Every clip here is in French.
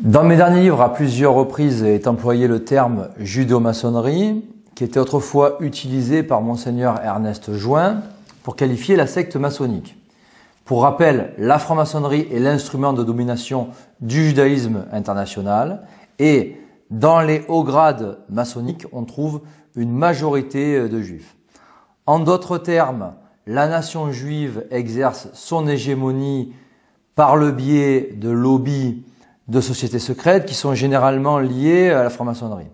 Dans mes derniers livres, à plusieurs reprises est employé le terme judéo-maçonnerie, qui était autrefois utilisé par Monseigneur Ernest Join pour qualifier la secte maçonnique. Pour rappel, la franc-maçonnerie est l'instrument de domination du judaïsme international et dans les hauts grades maçonniques, on trouve une majorité de juifs. En d'autres termes, la nation juive exerce son hégémonie par le biais de lobbies de sociétés secrètes qui sont généralement liées à la franc-maçonnerie.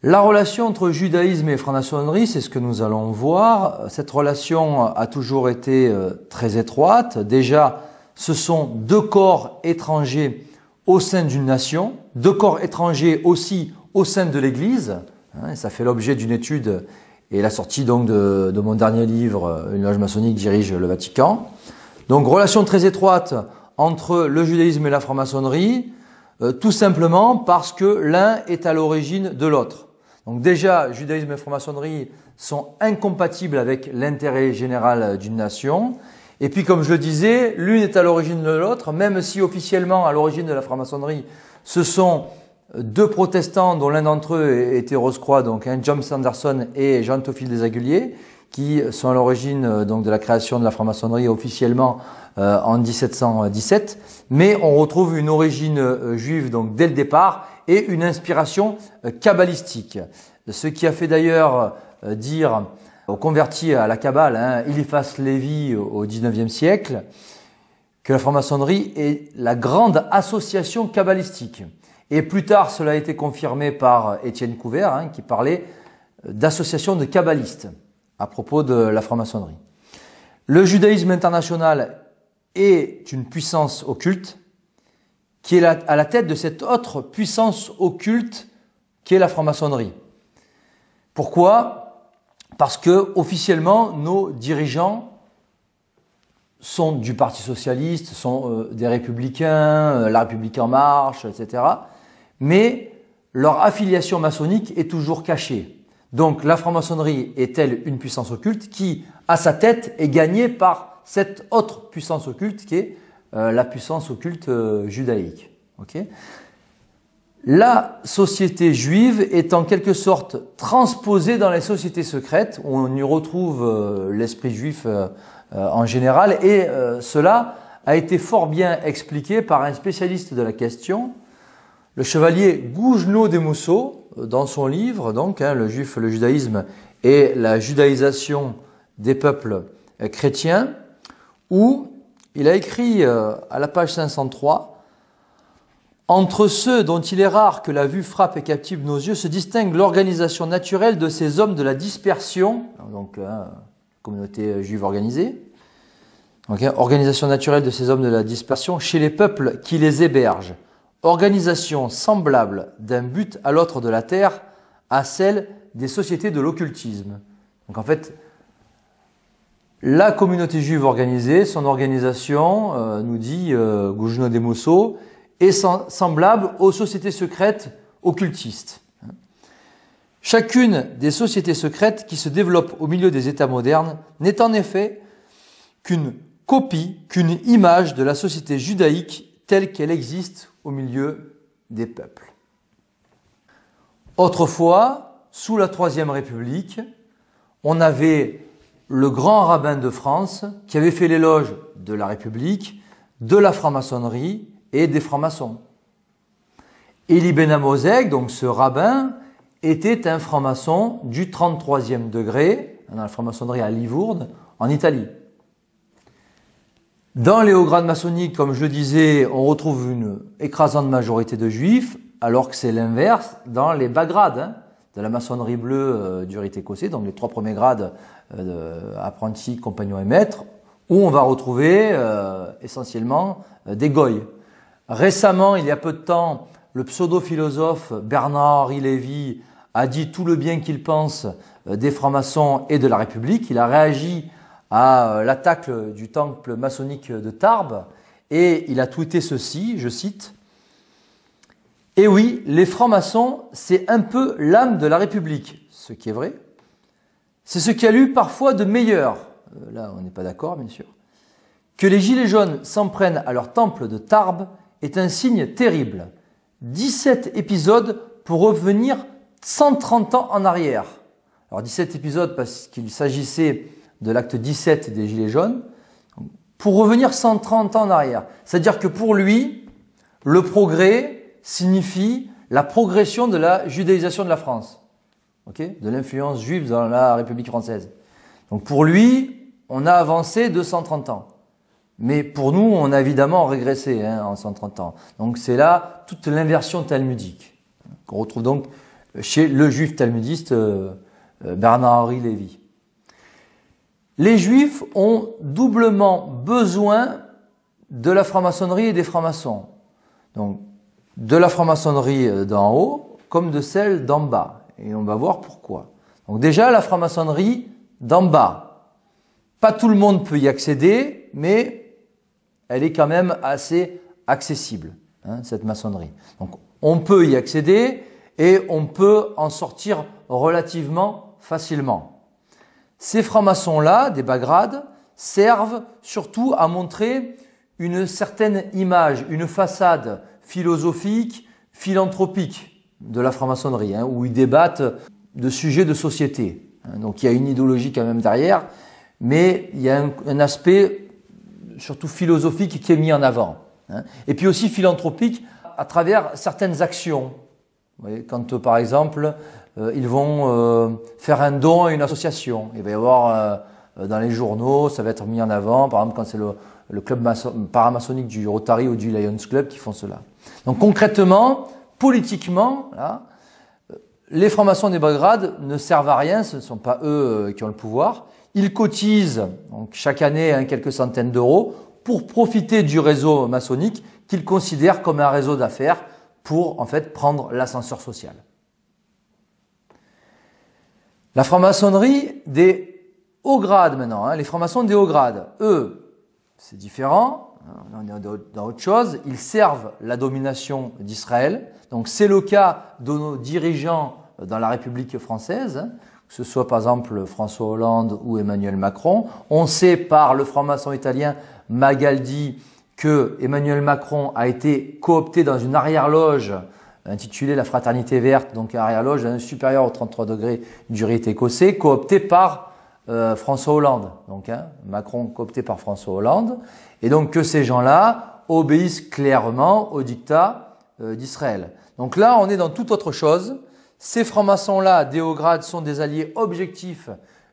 La relation entre judaïsme et franc-maçonnerie, c'est ce que nous allons voir. Cette relation a toujours été très étroite. Déjà, ce sont deux corps étrangers au sein d'une nation, deux corps étrangers aussi au sein de l'Église. Ça fait l'objet d'une étude et la sortie donc de mon dernier livre, Une loge maçonnique dirige le Vatican. Donc, relation très étroite entre le judaïsme et la franc-maçonnerie, tout simplement parce que l'un est à l'origine de l'autre. Donc déjà, judaïsme et franc-maçonnerie sont incompatibles avec l'intérêt général d'une nation. Et puis comme je le disais, l'une est à l'origine de l'autre, même si officiellement à l'origine de la franc-maçonnerie, ce sont deux protestants dont l'un d'entre eux était Rose-Croix, donc John Sanderson et Jean Théophile Desaguliers, qui sont à l'origine donc de la création de la franc-maçonnerie officiellement en 1717, mais on retrouve une origine juive donc dès le départ et une inspiration kabbalistique. Ce qui a fait d'ailleurs dire aux convertis à la Kabbale, Eliphas Lévi au XIXe siècle, que la franc-maçonnerie est la grande association kabbalistique. Et plus tard, cela a été confirmé par Étienne Couvert, qui parlait d'association de kabbalistes à propos de la franc-maçonnerie. Le judaïsme international est une puissance occulte qui est à la tête de cette autre puissance occulte qui est la franc-maçonnerie. Pourquoi ? Parce que officiellement, nos dirigeants sont du Parti socialiste, sont des républicains, la République en marche, etc. Mais leur affiliation maçonnique est toujours cachée. Donc la franc-maçonnerie est-elle une puissance occulte qui, à sa tête, est gagnée par cette autre puissance occulte qui est la puissance occulte judaïque. Okay ? La société juive est en quelque sorte transposée dans les sociétés secrètes, où on y retrouve l'esprit juif en général, et cela a été fort bien expliqué par un spécialiste de la question, le chevalier Gougenot des Mousseaux, dans son livre, donc, le judaïsme et la judaïsation des peuples chrétiens, où il a écrit à la page 503 « Entre ceux dont il est rare que la vue frappe et captive nos yeux se distingue l'organisation naturelle de ces hommes de la dispersion, donc communauté juive organisée, organisation naturelle de ces hommes de la dispersion chez les peuples qui les hébergent, organisation semblable d'un but à l'autre de la terre à celle des sociétés de l'occultisme. » Donc en fait, la communauté juive organisée, son organisation, nous dit Gougenot des Mousseaux, est semblable aux sociétés secrètes occultistes. Chacune des sociétés secrètes qui se développent au milieu des États modernes n'est en effet qu'une copie, qu'une image de la société judaïque telle qu'elle existe au milieu des peuples. Autrefois, sous la Troisième République, on avait le grand rabbin de France qui avait fait l'éloge de la République, de la franc-maçonnerie et des francs-maçons. Élie Ben Amozeg, donc ce rabbin, était un franc-maçon du 33e degré, dans la franc-maçonnerie à Livourne, en Italie. Dans les hauts grades maçonniques, comme je le disais, on retrouve une écrasante majorité de juifs, alors que c'est l'inverse dans les bas grades, de la maçonnerie bleue du rite écossais, donc les 3 premiers grades apprentis, compagnons et maîtres, où on va retrouver essentiellement des goïs. Récemment, il y a peu de temps, le pseudo-philosophe Bernard-Henri Lévy a dit tout le bien qu'il pense des francs-maçons et de la République. Il a réagi à l'attaque du temple maçonnique de Tarbes et il a tweeté ceci, je cite, « Et oui, les francs-maçons, c'est un peu l'âme de la République, ce qui est vrai. C'est ce qu'il y a eu parfois de meilleur, là on n'est pas d'accord bien sûr, que les gilets jaunes s'en prennent à leur temple de Tarbes est un signe terrible. 17 épisodes pour revenir 130 ans en arrière. Alors 17 épisodes parce qu'il s'agissait de l'acte 17 des Gilets jaunes, pour revenir 130 ans en arrière. C'est-à-dire que pour lui, le progrès signifie la progression de la judaïsation de la France, de l'influence juive dans la République française. Donc pour lui, on a avancé de 130 ans. Mais pour nous, on a évidemment régressé en 130 ans. Donc c'est là toute l'inversion talmudique qu'on retrouve donc chez le juif talmudiste Bernard-Henri Lévy. Les juifs ont doublement besoin de la franc-maçonnerie et des francs-maçons. Donc de la franc-maçonnerie d'en haut comme de celle d'en bas. Et on va voir pourquoi. Donc déjà la franc-maçonnerie d'en bas. Pas tout le monde peut y accéder, mais elle est quand même assez accessible, cette maçonnerie. Donc on peut y accéder et on peut en sortir relativement facilement. Ces francs-maçons-là, des bas grades, servent surtout à montrer une certaine image, une façade philosophique, philanthropique de la franc-maçonnerie, où ils débattent de sujets de société. Donc il y a une idéologie quand même derrière, mais il y a un aspect surtout philosophique qui est mis en avant. Et puis aussi philanthropique à travers certaines actions. Vous voyez, quand par exemple ils vont faire un don à une association, il va y avoir dans les journaux, ça va être mis en avant, par exemple quand c'est le club paramaçonnique du Rotary ou du Lions Club qui font cela. Donc concrètement, politiquement, là, les francs-maçons des bas grades ne servent à rien, ce ne sont pas eux qui ont le pouvoir. Ils cotisent donc, chaque année quelques centaines d'euros pour profiter du réseau maçonnique qu'ils considèrent comme un réseau d'affaires pour en fait prendre l'ascenseur social. La franc-maçonnerie des hauts grades maintenant, les francs-maçons des hauts grades, eux, c'est différent, on est dans autre chose, ils servent la domination d'Israël. Donc c'est le cas de nos dirigeants dans la République française, que ce soit par exemple François Hollande ou Emmanuel Macron. On sait par le franc-maçon italien Magaldi que Emmanuel Macron a été coopté dans une arrière-loge intitulée la Fraternité Verte, donc arrière-loge supérieure au 33 degrés du rite écossais, coopté par François Hollande. Donc Macron coopté par François Hollande. Et donc que ces gens-là obéissent clairement au diktat d'Israël. Donc là, on est dans toute autre chose. Ces francs-maçons-là, des hauts grades, sont des alliés objectifs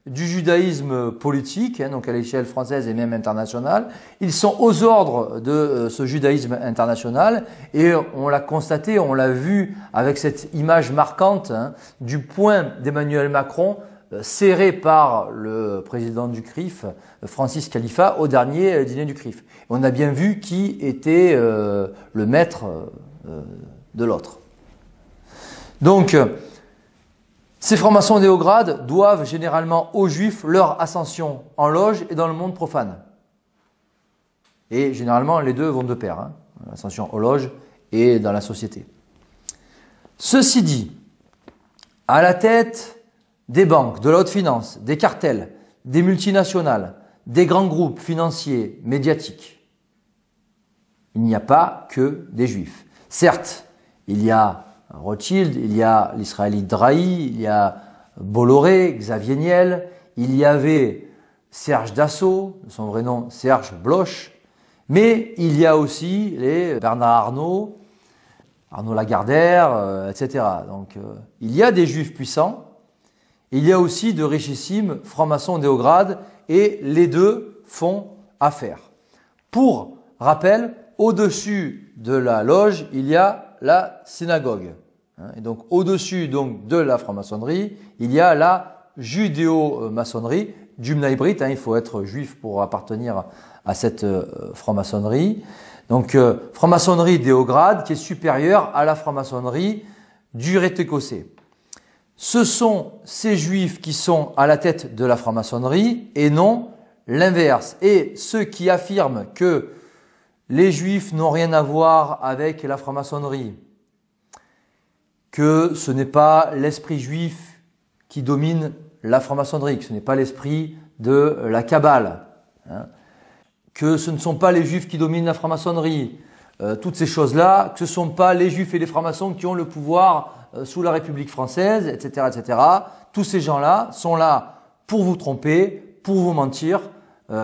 du judaïsme politique, donc à l'échelle française et même internationale. Ils sont aux ordres de ce judaïsme international et on l'a constaté, on l'a vu avec cette image marquante du poing d'Emmanuel Macron serré par le président du CRIF, Francis Khalifa, au dernier dîner du CRIF. On a bien vu qui était le maître de l'autre. Donc, ces francs-maçons des hauts grades doivent généralement aux juifs leur ascension en loge et dans le monde profane. Et généralement, les deux vont de pair, l'ascension aux loges et dans la société. Ceci dit, à la tête des banques, de la haute finance, des cartels, des multinationales, des grands groupes financiers, médiatiques, il n'y a pas que des juifs. Certes, il y a Rothschild, il y a l'israélite Drahi, il y a Bolloré, Xavier Niel, il y avait Serge Dassault, son vrai nom Serge Bloch, mais il y a aussi les Bernard Arnault, Arnaud Lagardère, etc. Donc il y a des juifs puissants, il y a aussi de richissimes francs-maçons des hauts grades et les deux font affaire. Pour rappel, au-dessus de la loge, il y a la synagogue. Et donc au-dessus donc, de la franc-maçonnerie, il y a la judéo-maçonnerie, du Bnei Brit, il faut être juif pour appartenir à cette franc-maçonnerie. Donc franc-maçonnerie des hauts grades qui est supérieure à la franc-maçonnerie du rite écossais. Ce sont ces juifs qui sont à la tête de la franc-maçonnerie et non l'inverse. Et ceux qui affirment que les juifs n'ont rien à voir avec la franc-maçonnerie, que ce n'est pas l'esprit juif qui domine la franc-maçonnerie, que ce n'est pas l'esprit de la Kabbale, que ce ne sont pas les juifs qui dominent la franc-maçonnerie, toutes ces choses-là, que ce ne sont pas les juifs et les francs-maçons qui ont le pouvoir sous la République française, etc., etc. Tous ces gens-là sont là pour vous tromper, pour vous mentir.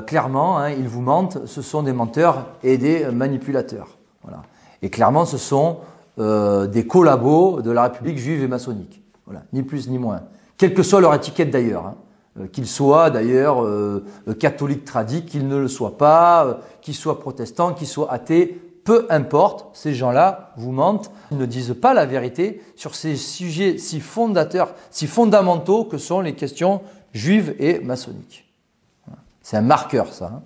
Clairement, hein, ils vous mentent, ce sont des menteurs et des manipulateurs. Voilà. Et clairement, ce sont des collabos de la République juive et maçonnique. Voilà. Ni plus ni moins. Quelle que soit leur étiquette d'ailleurs. Hein. Qu'ils soient d'ailleurs catholiques tradis, qu'ils ne le soient pas, qu'ils soient protestants, qu'ils soient athées, peu importe, ces gens-là vous mentent, ils ne disent pas la vérité sur ces sujets si fondateurs, si fondamentaux que sont les questions juives et maçonniques. C'est un marqueur, ça. Hein.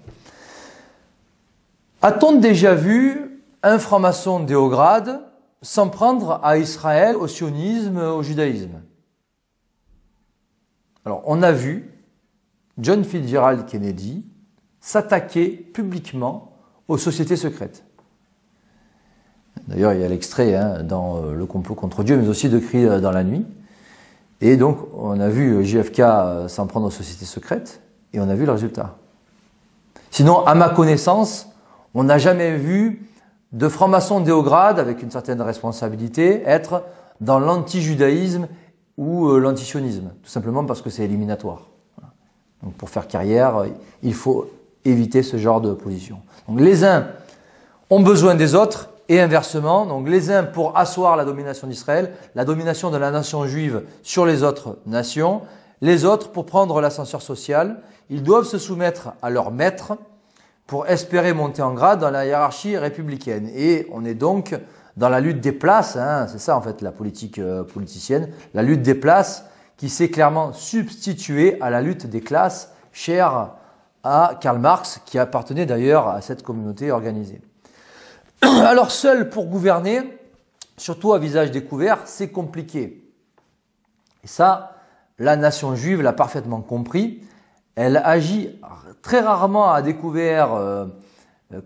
A-t-on déjà vu un franc-maçon déograde s'en prendre à Israël, au sionisme, au judaïsme? Alors, on a vu John Fitzgerald Kennedy s'attaquer publiquement aux sociétés secrètes. D'ailleurs, il y a l'extrait hein, dans Le complot contre Dieu, mais aussi de Cris dans la nuit. Et donc, on a vu JFK s'en prendre aux sociétés secrètes, et on a vu le résultat. Sinon, à ma connaissance, on n'a jamais vu de franc-maçon déograde, avec une certaine responsabilité, être dans l'anti-judaïsme ou l'antisionisme, tout simplement parce que c'est éliminatoire. Donc, pour faire carrière, il faut éviter ce genre de position. Donc, les uns ont besoin des autres, et inversement, donc les uns pour asseoir la domination d'Israël, la domination de la nation juive sur les autres nations, les autres pour prendre l'ascenseur social, ils doivent se soumettre à leur maître pour espérer monter en grade dans la hiérarchie républicaine. Et on est donc dans la lutte des places, hein, c'est ça en fait la politique politicienne, la lutte des places qui s'est clairement substituée à la lutte des classes chère à Karl Marx, qui appartenait d'ailleurs à cette communauté organisée. Alors seul pour gouverner, surtout à visage découvert, c'est compliqué. Et ça, la nation juive l'a parfaitement compris. Elle agit très rarement à découvert,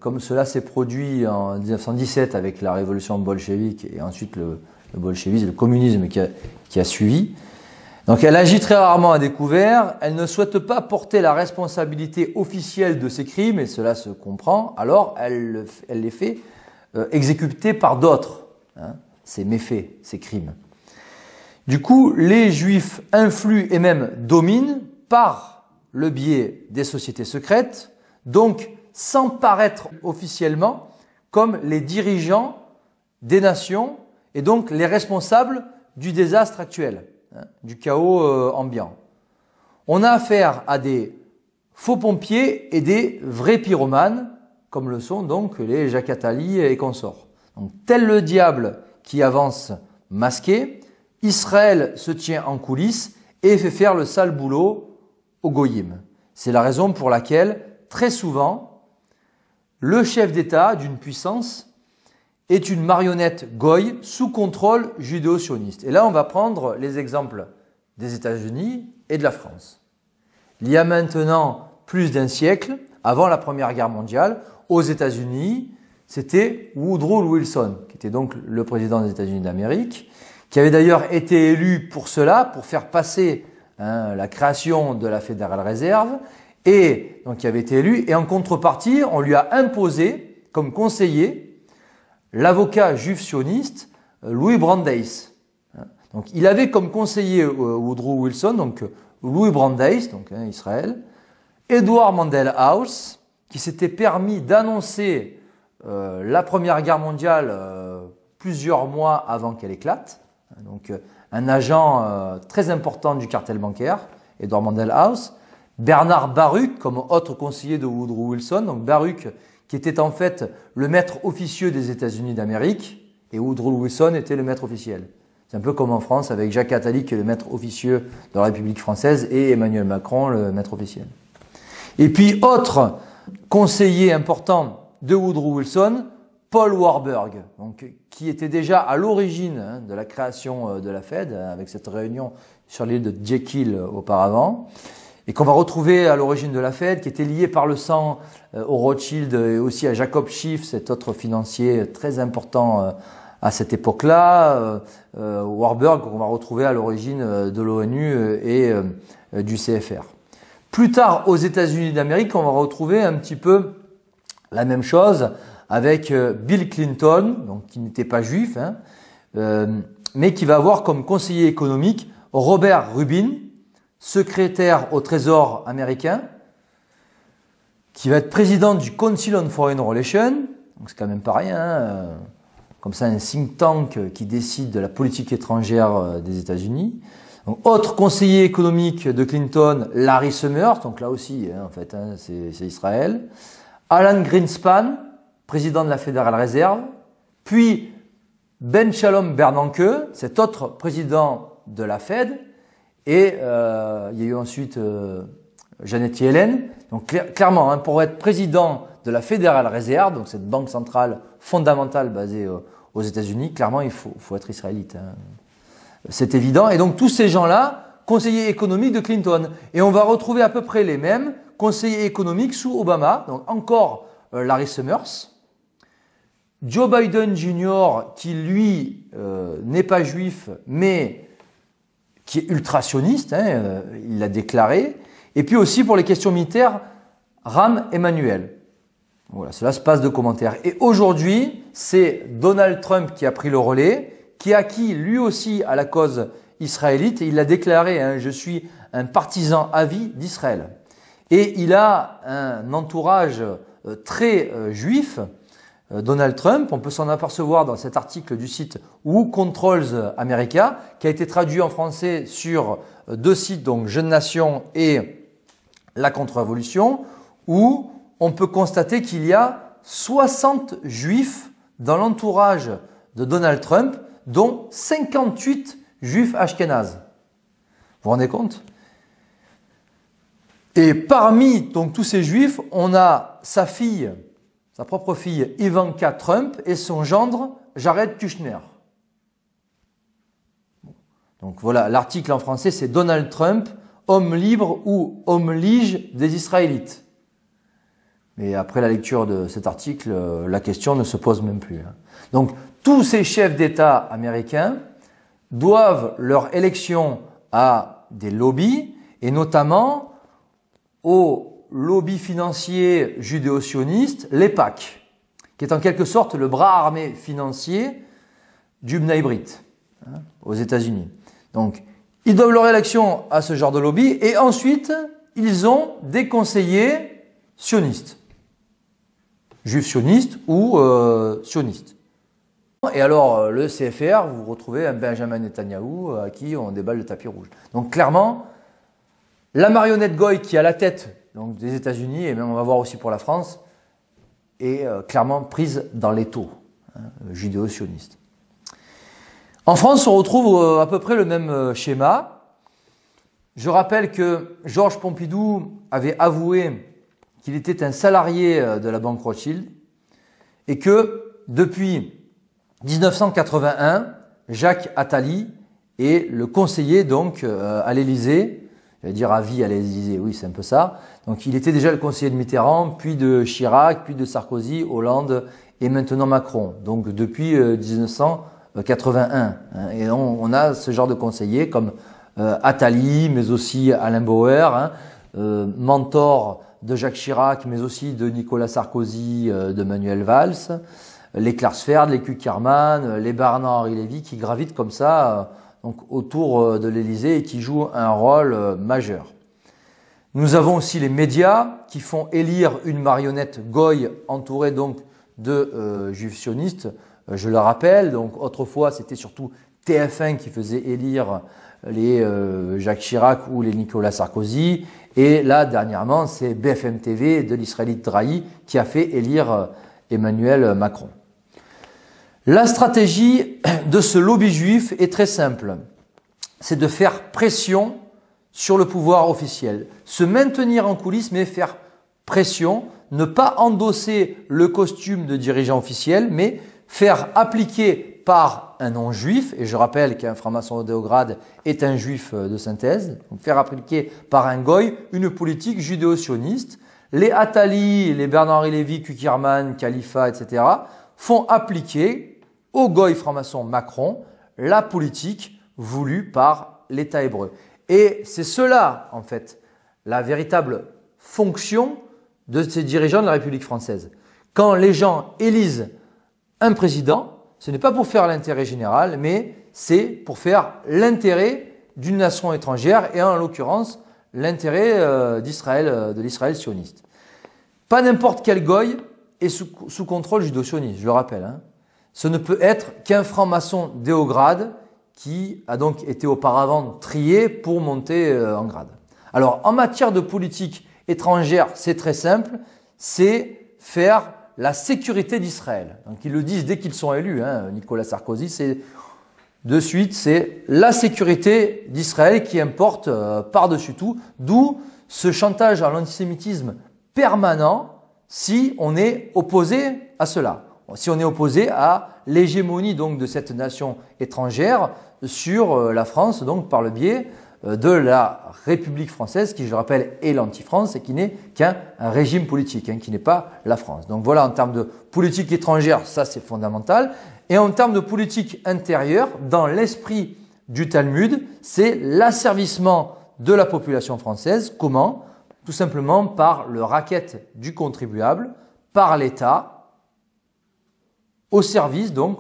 comme cela s'est produit en 1917 avec la révolution bolchevique et ensuite le bolchevisme, le communisme qui a suivi. Donc elle agit très rarement à découvert, elle ne souhaite pas porter la responsabilité officielle de ses crimes, et cela se comprend, alors elle les fait exécutés par d'autres, hein, ces méfaits, ces crimes. Du coup, les Juifs influent et même dominent par le biais des sociétés secrètes, donc sans paraître officiellement comme les dirigeants des nations et donc les responsables du désastre actuel, hein, du chaos ambiant. On a affaire à des faux pompiers et des vrais pyromanes, comme le sont donc les Jacques Attali et consorts. Donc, tel le diable qui avance masqué, Israël se tient en coulisses et fait faire le sale boulot aux goyim. C'est la raison pour laquelle, très souvent, le chef d'État d'une puissance est une marionnette goy sous contrôle judéo-sioniste. Et là, on va prendre les exemples des États-Unis et de la France. Il y a maintenant plus d'un siècle, avant la Première Guerre mondiale, aux États-Unis, c'était Woodrow Wilson, qui était donc le président des États-Unis d'Amérique, qui avait d'ailleurs été élu pour cela, pour faire passer la création de la Fédérale Réserve, et donc qui avait été élu, et en contrepartie, on lui a imposé comme conseiller l'avocat juif sioniste Louis Brandeis. Donc il avait comme conseiller Woodrow Wilson, donc Louis Brandeis, donc Israël, Edward Mandell House, qui s'était permis d'annoncer la Première Guerre mondiale plusieurs mois avant qu'elle éclate. Donc un agent très important du cartel bancaire, Edward Mandell House. Bernard Baruch comme autre conseiller de Woodrow Wilson. Donc Baruch qui était en fait le maître officieux des États-Unis d'Amérique et Woodrow Wilson était le maître officiel. C'est un peu comme en France avec Jacques Attali qui est le maître officieux de la République française et Emmanuel Macron le maître officiel. Et puis autre conseiller important de Woodrow Wilson, Paul Warburg, donc, qui était déjà à l'origine de la création de la Fed, avec cette réunion sur l'île de Jekyll auparavant, et qu'on va retrouver à l'origine de la Fed, qui était lié par le sang au Rothschild et aussi à Jacob Schiff, cet autre financier très important à cette époque-là, Warburg, qu'on va retrouver à l'origine de l'ONU et du CFR. Plus tard, aux États-Unis d'Amérique, on va retrouver un petit peu la même chose avec Bill Clinton, donc qui n'était pas juif, hein, mais qui va avoir comme conseiller économique Robert Rubin, secrétaire au Trésor américain, qui va être président du Council on Foreign Relations, donc c'est quand même pas rien, hein, comme ça un think tank qui décide de la politique étrangère des États-Unis. Donc, autre conseiller économique de Clinton, Larry Summers, donc là aussi, hein, en fait, hein, c'est Israël. Alan Greenspan, président de la Federal Reserve. Puis Ben Shalom Bernanke, cet autre président de la Fed. Et il y a eu ensuite Janet Yellen. Donc clairement, hein, pour être président de la Federal Reserve, donc cette banque centrale fondamentale basée aux États-Unis, clairement, il faut être israélite. Hein. C'est évident. Et donc tous ces gens-là, conseillers économiques de Clinton. Et on va retrouver à peu près les mêmes conseillers économiques sous Obama. Donc encore Larry Summers. Joe Biden Jr., qui lui n'est pas juif, mais qui est ultra-sioniste, hein, il l'a déclaré. Et puis aussi pour les questions militaires, Rahm Emanuel. Voilà, cela se passe de commentaires. Et aujourd'hui, c'est Donald Trump qui a pris le relais, qui est acquis lui aussi à la cause israélite. Et il l'a déclaré, hein, je suis un partisan à vie d'Israël. Et il a un entourage très juif, Donald Trump. On peut s'en apercevoir dans cet article du site Who Controls America, qui a été traduit en français sur deux sites, donc Jeune Nation et La Contre-Révolution, où on peut constater qu'il y a 60 juifs dans l'entourage de Donald Trump, dont 58 juifs ashkénazes. Vous vous rendez compte? Et parmi donc, tous ces juifs, on a sa fille, sa propre fille Ivanka Trump et son gendre Jared Kushner. Donc voilà, l'article en français c'est Donald Trump, homme libre ou homme lige des Israélites. Mais après la lecture de cet article, la question ne se pose même plus. Donc tous ces chefs d'État américains doivent leur élection à des lobbies, et notamment au lobby financier judéo-sioniste, l'EPAC, qui est en quelque sorte le bras armé financier du Bnei Brit, hein, aux États-Unis. Donc, ils doivent leur élection à ce genre de lobby, et ensuite, ils ont des conseillers sionistes, juifs sionistes ou sionistes. Et alors, le CFR, vous retrouvez un Benjamin Netanyahou à qui on déballe le tapis rouge. Donc, clairement, la marionnette Goy qui est à la tête donc, des États-Unis, et même on va voir aussi pour la France, est clairement prise dans l'étau, hein, judéo-sioniste. En France, on retrouve à peu près le même schéma. Je rappelle que Georges Pompidou avait avoué qu'il était un salarié de la banque Rothschild et que depuis 1981, Jacques Attali est le conseiller donc à l'Élysée, j'allais dire à vie à l'Élysée, oui c'est un peu ça. Donc il était déjà le conseiller de Mitterrand, puis de Chirac, puis de Sarkozy, Hollande et maintenant Macron. Donc depuis 1981. Hein, et on a ce genre de conseillers comme Attali, mais aussi Alain Bauer, hein, mentor de Jacques Chirac, mais aussi de Nicolas Sarkozy, de Manuel Valls, les Klarsfeld, les Kuckerman, les Bernard-Henri Lévy qui gravitent comme ça donc autour de l'Élysée et qui jouent un rôle majeur. Nous avons aussi les médias qui font élire une marionnette Goy entourée donc de juifs sionistes. Je le rappelle, donc autrefois c'était surtout TF1 qui faisait élire les Jacques Chirac ou les Nicolas Sarkozy. Et là, dernièrement, c'est BFM TV de l'Israélite Drahi qui a fait élire Emmanuel Macron. La stratégie de ce lobby juif est très simple. C'est de faire pression sur le pouvoir officiel. Se maintenir en coulisses, mais faire pression. Ne pas endosser le costume de dirigeant officiel, mais faire appliquer par un non-juif, et je rappelle qu'un franc-maçon odéograde est un juif de synthèse, donc faire appliquer par un goy une politique judéo-sioniste. Les Attali, les Bernard-Henri Lévy, Kuckerman, Khalifa, etc. font appliquer au goy franc-maçon Macron la politique voulue par l'État hébreu. Et c'est cela, en fait, la véritable fonction de ces dirigeants de la République française. Quand les gens élisent un président, ce n'est pas pour faire l'intérêt général, mais c'est pour faire l'intérêt d'une nation étrangère et en l'occurrence l'intérêt d'Israël, de l'Israël sioniste. Pas n'importe quel goy est sous contrôle judo-sioniste, je le rappelle. Hein. Ce ne peut être qu'un franc-maçon dès haut grade qui a donc été auparavant trié pour monter en grade. Alors en matière de politique étrangère, c'est très simple, c'est faire la sécurité d'Israël. Donc ils le disent dès qu'ils sont élus, hein, Nicolas Sarkozy, c'est de suite, c'est la sécurité d'Israël qui importe par-dessus tout, d'où ce chantage à l'antisémitisme permanent si on est opposé à cela, si on est opposé à l'hégémonie donc de cette nation étrangère sur la France, donc par le biais de la République française, qui je le rappelle est l'anti-France et qui n'est qu'un régime politique, hein, qui n'est pas la France. Donc voilà, en termes de politique étrangère, ça c'est fondamental. Et en termes de politique intérieure, dans l'esprit du Talmud, c'est l'asservissement de la population française. Comment? Tout simplement par le racket du contribuable, par l'État, au service donc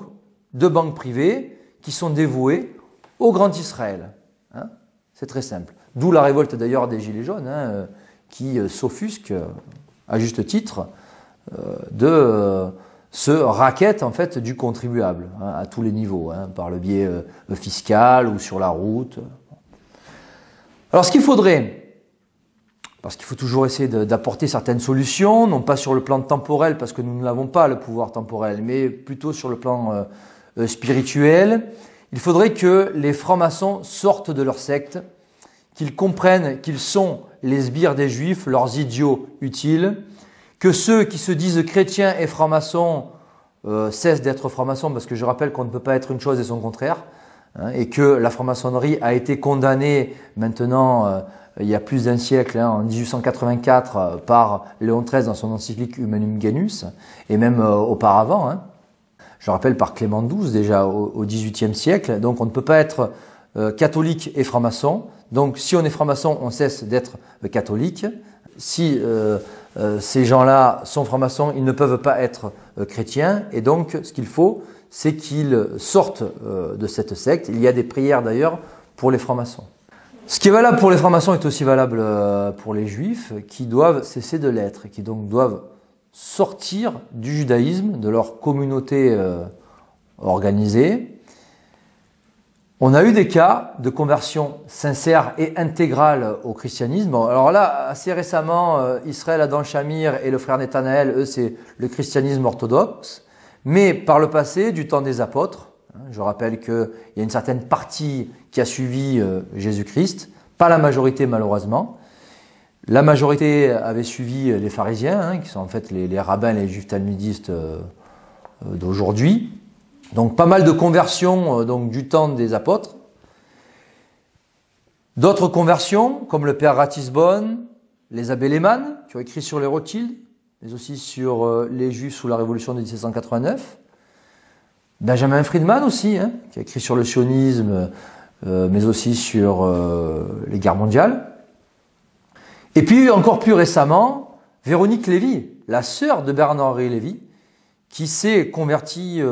de banques privées qui sont dévouées au Grand Israël. Hein, c'est très simple. D'où la révolte d'ailleurs des Gilets jaunes, hein, qui s'offusquent, à juste titre, de ce racket en fait du contribuable, hein, à tous les niveaux, hein, par le biais fiscal ou sur la route. Alors ce qu'il faudrait, parce qu'il faut toujours essayer d'apporter certaines solutions, non pas sur le plan temporel, parce que nous n'avons pas le pouvoir temporel, mais plutôt sur le plan spirituel, il faudrait que les francs-maçons sortent de leur secte, qu'ils comprennent qu'ils sont les sbires des Juifs, leurs idiots utiles, que ceux qui se disent chrétiens et francs-maçons cessent d'être francs-maçons, parce que je rappelle qu'on ne peut pas être une chose et son contraire, hein, et que la franc-maçonnerie a été condamnée maintenant, il y a plus d'un siècle, hein, en 1884, par Léon XIII dans son encyclique Humanum Genus, et même auparavant, hein, je rappelle par Clément XII déjà au XVIIIe siècle. Donc on ne peut pas être catholique et franc-maçon. Donc si on est franc-maçon, on cesse d'être catholique. Si ces gens-là sont francs-maçons, ils ne peuvent pas être chrétiens. Et donc ce qu'il faut, c'est qu'ils sortent de cette secte. Il y a des prières d'ailleurs pour les francs-maçons. Ce qui est valable pour les francs-maçons est aussi valable pour les juifs, qui doivent cesser de l'être, et qui donc doivent sortir du judaïsme, de leur communauté organisée. On a eu des cas de conversion sincère et intégrale au christianisme. Bon, alors là, assez récemment, Israël Adam Shamir et le frère Nathanaël, eux, c'est le christianisme orthodoxe. Mais par le passé, du temps des apôtres, je rappelle qu'il y a une certaine partie qui a suivi Jésus-Christ, pas la majorité malheureusement. La majorité avait suivi les pharisiens, hein, qui sont en fait les rabbins, les juifs talmudistes d'aujourd'hui. Donc pas mal de conversions donc, du temps des apôtres. D'autres conversions, comme le père Ratisbonne, les abbés Lehmann, qui ont écrit sur les Rothschild, mais aussi sur les juifs sous la révolution de 1789. Benjamin Friedman aussi, hein, qui a écrit sur le sionisme, mais aussi sur les guerres mondiales. Et puis encore plus récemment, Véronique Lévy, la sœur de Bernard-Henri Lévy, qui s'est convertie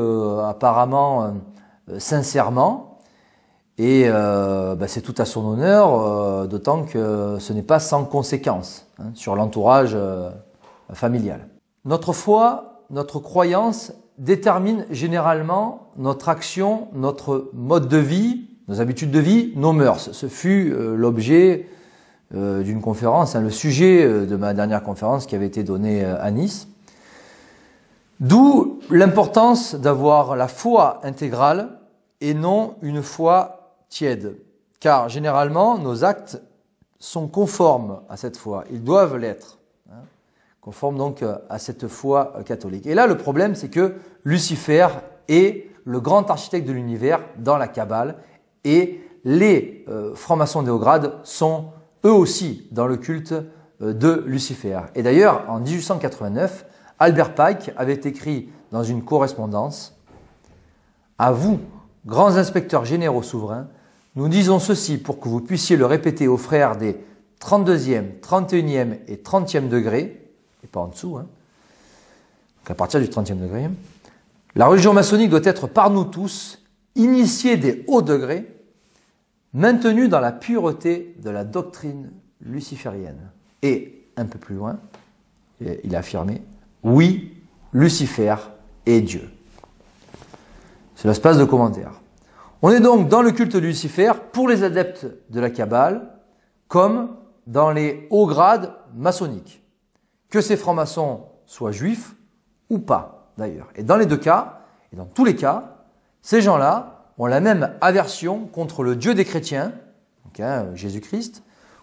apparemment sincèrement, et c'est tout à son honneur, d'autant que ce n'est pas sans conséquence hein, sur l'entourage familial. Notre foi, notre croyance détermine généralement notre action, notre mode de vie, nos habitudes de vie, nos mœurs. Ce fut l'objet d'une conférence, hein, le sujet de ma dernière conférence qui avait été donnée à Nice. D'où l'importance d'avoir la foi intégrale et non une foi tiède. Car généralement, nos actes sont conformes à cette foi. Ils doivent l'être. Hein, conformes donc à cette foi catholique. Et là, le problème, c'est que Lucifer est le grand architecte de l'univers dans la Kabbale et les francs-maçons dès haut grade sont eux aussi dans le culte de Lucifer. Et d'ailleurs, en 1889, Albert Pike avait écrit dans une correspondance « À vous, grands inspecteurs généraux souverains, nous disons ceci pour que vous puissiez le répéter aux frères des 32e, 31e et 30e degrés, et pas en dessous, hein, à partir du 30e degré, la religion maçonnique doit être par nous tous, initiée des hauts degrés, maintenue dans la pureté de la doctrine luciférienne. Et un peu plus loin, il a affirmé, oui, Lucifer est Dieu. C'est l'espace de commentaires. On est donc dans le culte de Lucifer pour les adeptes de la Kabbale, comme dans les hauts grades maçonniques. Que ces francs-maçons soient juifs ou pas, d'ailleurs. Et dans les deux cas, et dans tous les cas, ces gens-là ont la même aversion contre le Dieu des chrétiens, donc, Jésus-Christ,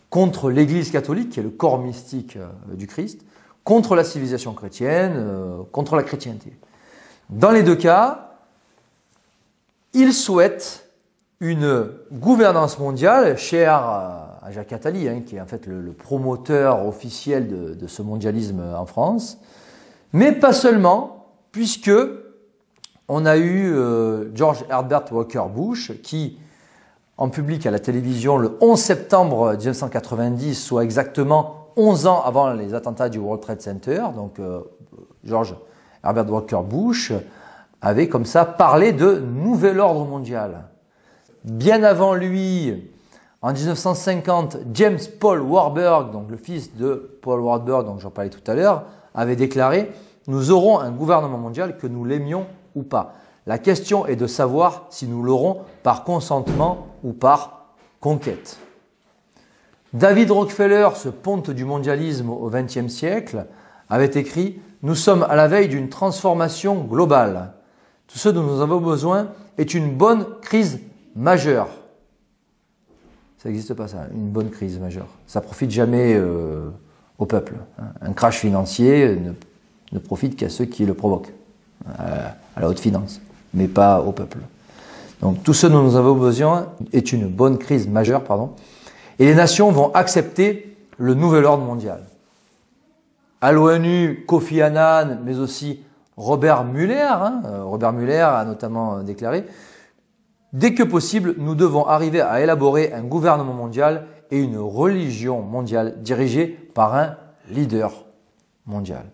contre l'Église catholique, qui est le corps mystique du Christ, contre la civilisation chrétienne, contre la chrétienté. Dans les deux cas, ils souhaitent une gouvernance mondiale chère à Jacques Attali, qui est en fait le promoteur officiel de ce mondialisme en France, mais pas seulement, puisque on a eu George Herbert Walker Bush qui, en public à la télévision le 11 septembre 1990, soit exactement 11 ans avant les attentats du World Trade Center, donc George Herbert Walker Bush avait comme ça parlé de nouvel ordre mondial. Bien avant lui, en 1950, James Paul Warburg, donc le fils de Paul Warburg dont j'en parlais tout à l'heure, avait déclaré « Nous aurons un gouvernement mondial que nous l'aimions ou pas. La question est de savoir si nous l'aurons par consentement ou par conquête. » David Rockefeller, ce ponte du mondialisme au XXe siècle, avait écrit « Nous sommes à la veille d'une transformation globale. Tout ce dont nous avons besoin est une bonne crise majeure. » Ça n'existe pas ça, une bonne crise majeure. Ça ne profite jamais au peuple. Un crash financier ne profite qu'à ceux qui le provoquent, à la haute finance, mais pas au peuple. Donc tout ce dont nous avons besoin est une bonne crise majeure, et les nations vont accepter le nouvel ordre mondial. À l'ONU, Kofi Annan, mais aussi Robert Mueller, Robert Mueller a notamment déclaré « Dès que possible, nous devons arriver à élaborer un gouvernement mondial et une religion mondiale dirigée par un leader mondial. »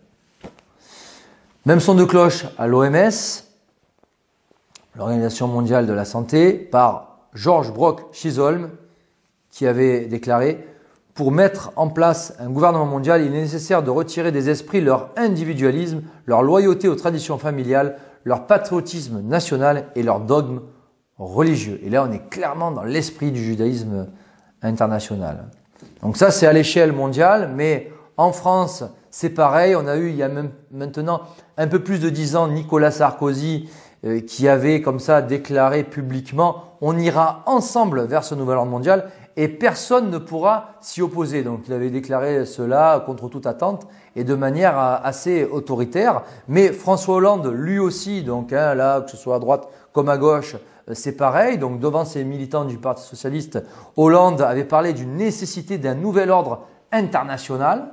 Même son de cloche à l'OMS, l'Organisation mondiale de la santé, par George Brock Chisholm, qui avait déclaré « Pour mettre en place un gouvernement mondial, il est nécessaire de retirer des esprits leur individualisme, leur loyauté aux traditions familiales, leur patriotisme national et leur dogme religieux. » Et là, on est clairement dans l'esprit du judaïsme international. Donc ça, c'est à l'échelle mondiale, mais en France, c'est pareil. On a eu, il y a même maintenant un peu plus de 10 ans, Nicolas Sarkozy qui avait comme ça déclaré publiquement « On ira ensemble vers ce nouvel ordre mondial » et personne ne pourra s'y opposer. Donc il avait déclaré cela contre toute attente et de manière assez autoritaire. Mais François Hollande, lui aussi, donc là, que ce soit à droite comme à gauche, c'est pareil. Donc devant ces militants du Parti socialiste, Hollande avait parlé d'une nécessité d'un nouvel ordre international.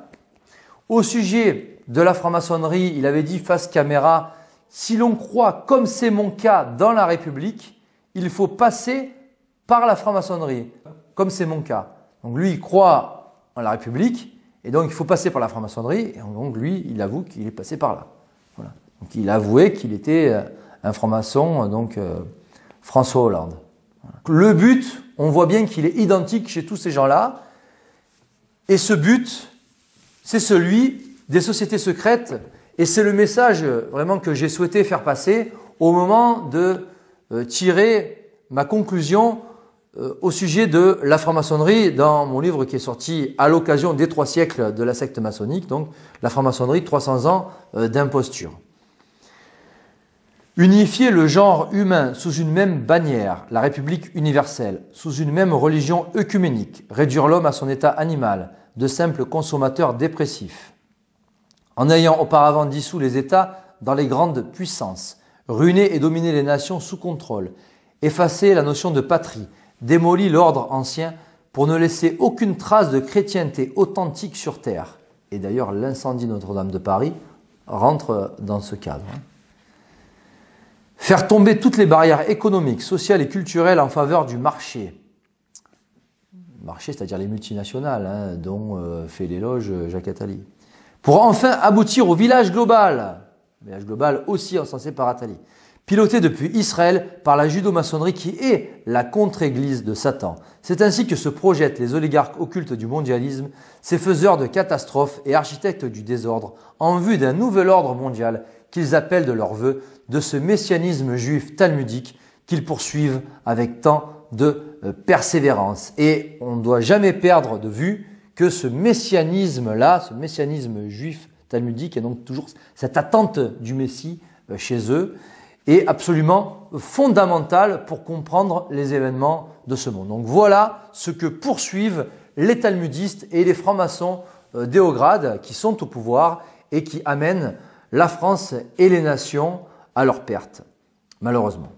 Au sujet de la franc-maçonnerie, il avait dit face caméra « Si l'on croit, comme c'est mon cas, dans la République, il faut passer par la franc-maçonnerie. » Comme c'est mon cas. Donc lui, il croit en la République et donc il faut passer par la franc-maçonnerie. Et donc lui, il avoue qu'il est passé par là. Voilà. Donc il avouait qu'il était un franc-maçon, donc François Hollande. Voilà. Le but, on voit bien qu'il est identique chez tous ces gens-là. Et ce but, c'est celui des sociétés secrètes. Et c'est le message vraiment que j'ai souhaité faire passer au moment de tirer ma conclusion au sujet de la franc-maçonnerie dans mon livre qui est sorti à l'occasion des 3 siècles de la secte maçonnique, donc la franc-maçonnerie, 300 ans d'imposture. Unifier le genre humain sous une même bannière, la République universelle, sous une même religion œcuménique, réduire l'homme à son état animal, de simple consommateur dépressif. En ayant auparavant dissous les États dans les grandes puissances, ruiné et dominé les nations sous contrôle, effacer la notion de patrie, démolit l'ordre ancien pour ne laisser aucune trace de chrétienté authentique sur terre. Et d'ailleurs, l'incendie de Notre-Dame de Paris rentre dans ce cadre. Faire tomber toutes les barrières économiques, sociales et culturelles en faveur du marché. Marché, c'est-à-dire les multinationales, dont fait l'éloge Jacques Attali. Pour enfin aboutir au village global. voyage global aussi encensé par Attali, piloté depuis Israël par la judo-maçonnerie qui est la contre-église de Satan. C'est ainsi que se projettent les oligarques occultes du mondialisme, ces faiseurs de catastrophes et architectes du désordre, en vue d'un nouvel ordre mondial qu'ils appellent de leur vœu, de ce messianisme juif talmudique qu'ils poursuivent avec tant de persévérance. Et on ne doit jamais perdre de vue que ce messianisme-là, ce messianisme juif talmudique, et donc toujours cette attente du Messie chez eux, est absolument fondamental pour comprendre les événements de ce monde. Donc voilà ce que poursuivent les talmudistes et les francs-maçons d'Éograd qui sont au pouvoir et qui amènent la France et les nations à leur perte, malheureusement.